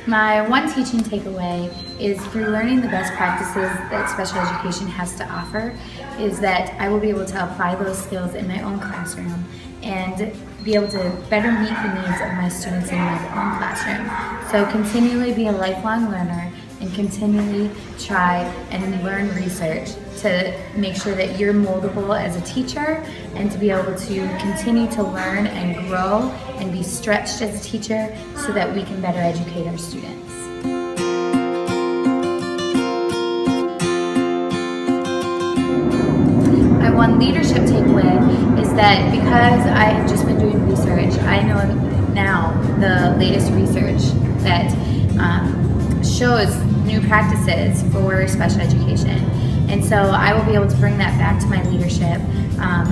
My one teaching takeaway is through learning the best practices that special education has to offer is that I will be able to apply those skills in my own classroom and be able to better meet the needs of my students in my own classroom. So continually be a lifelong learner and continually try and learn research to make sure that you're moldable as a teacher and to be able to continue to learn and grow and be stretched as a teacher so that we can better educate our students. My one leadership takeaway is that because I have just been doing research, I know now the latest research that shows new practices for special education. And so I will be able to bring that back to my leadership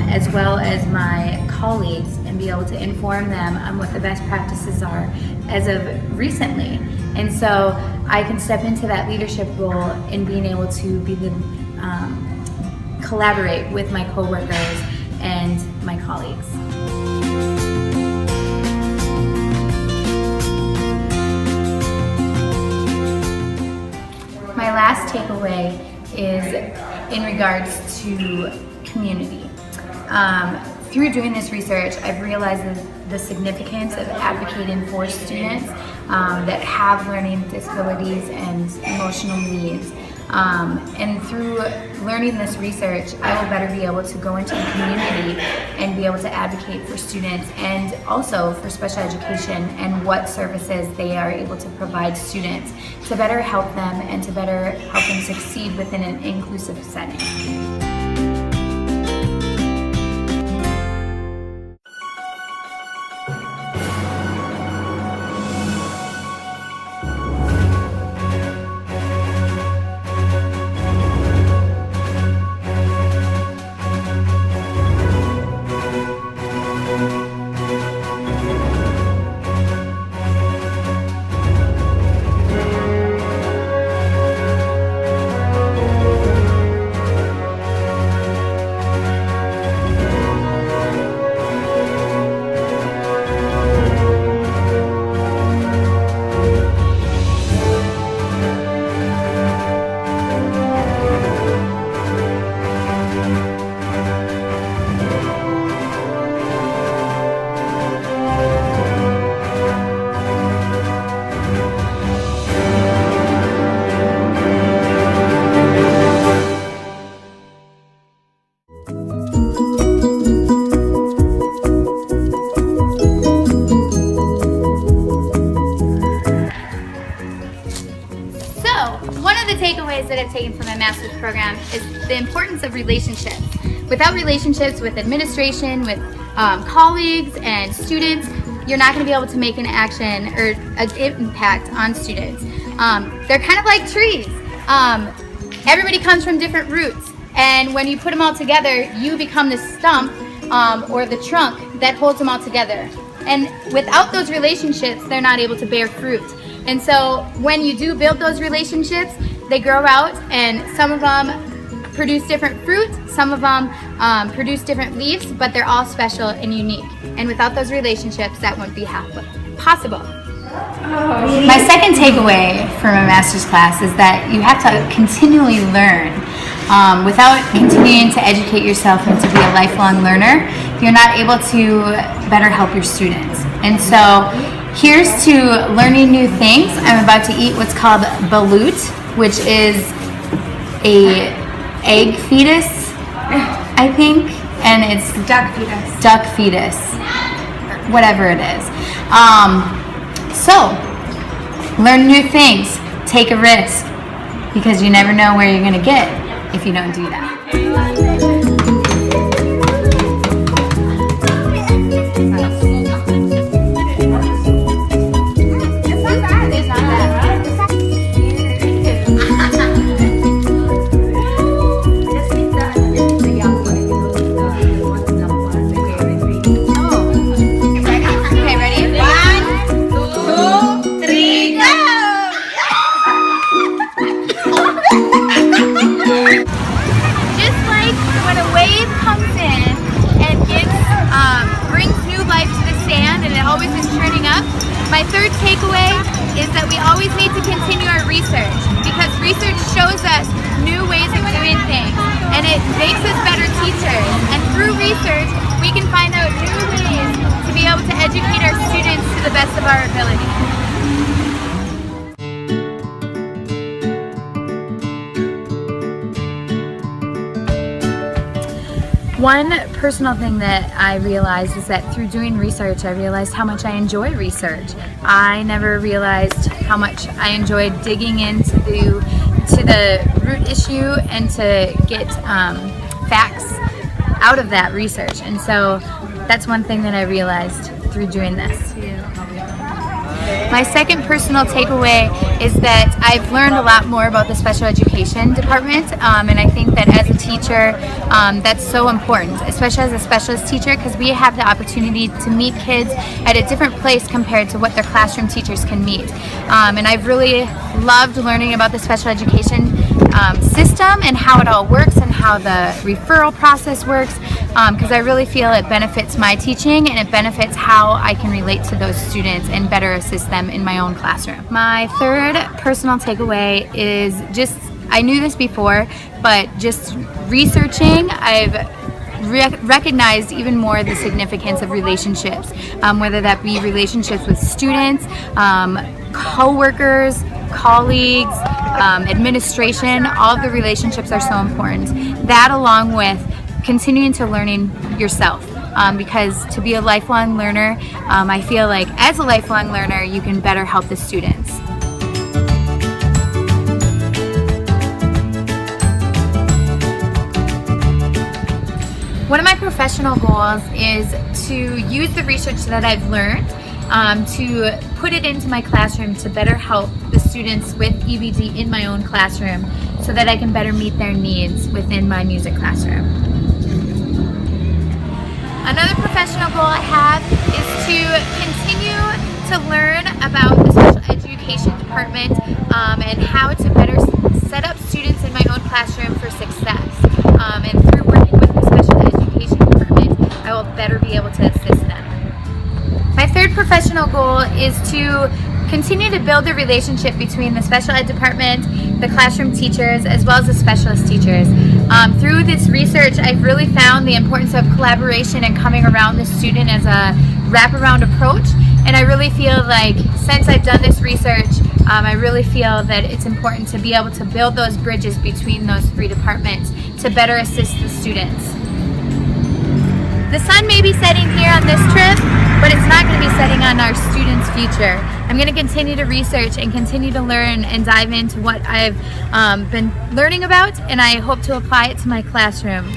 as well as my colleagues and be able to inform them on what the best practices are as of recently. And so I can step into that leadership role in being able to be the collaborate with my coworkers and my colleagues. My last takeaway is in regards to community. Through doing this research, I've realized the significance of advocating for students that have learning disabilities and emotional needs. And through learning this research, I will better be able to go into the community and be able to advocate for students and also for special education and what services they are able to provide students to better help them and to better help them succeed within an inclusive setting. One of the takeaways that I've taken from my master's program is the importance of relationships. Without relationships with administration, with colleagues and students, you're not going to be able to make an action or an impact on students. They're kind of like trees. Everybody comes from different roots, and when you put them all together, you become the stump or the trunk that holds them all together. And without those relationships, they're not able to bear fruit. And so when you do build those relationships, they grow out, and some of them produce different fruit, some of them produce different leaves, but they're all special and unique. And without those relationships, that wouldn't be possible. My second takeaway from a master's class is that you have to continually learn. Without continuing to educate yourself and to be a lifelong learner, you're not able to better help your students. And so here's to learning new things. I'm about to eat what's called balut, which is a egg fetus, I think, and it's duck fetus, whatever it is. So learn new things, take a risk, because you never know where you're going to get if you don't do that. Always is turning up, My third takeaway is that we always need to continue our research, because research shows us new ways of doing things and it makes us better teachers. And through research, we can find out new ways to be able to educate our students to the best of our ability. One personal thing that I realized is that through doing research, I realized how much I enjoy research. I never realized how much I enjoyed digging into the root issue and to get facts out of that research. And so that's one thing that I realized through doing this. My second personal takeaway is that I've learned a lot more about the special education department, and I think that as a teacher, that's so important, especially as a specialist teacher, because we have the opportunity to meet kids at a different place compared to what their classroom teachers can meet. And I've really loved learning about the special education system and how it all works and how the referral process works, because I really feel it benefits my teaching and it benefits how I can relate to those students and better assist them in my own classroom. My third personal takeaway is just, I knew this before, but just researching, I've recognized even more the significance of relationships, whether that be relationships with students, co-workers, colleagues, administration. All of the relationships are so important. That, along with continuing to learning yourself, because to be a lifelong learner, I feel like as a lifelong learner you can better help the students. One of my professional goals is to use the research that I've learned to put it into my classroom to better help the students with EBD in my own classroom so that I can better meet their needs within my music classroom. Another professional goal I have is to continue to learn about the special education department and how to better set up students in my own classroom for success. And through working with the special education department, I will better be able to assist them. My third professional goal is to continue to build the relationship between the special ed department, the classroom teachers, as well as the specialist teachers. Through this research, I've really found the importance of collaboration and coming around the student as a wraparound approach. And I really feel like since I've done this research, I really feel that it's important to be able to build those bridges between those three departments to better assist the students. The sun may be setting here on this trip, but it's not going to be setting on our students' future. I'm going to continue to research and continue to learn and dive into what I've been learning about, and I hope to apply it to my classroom.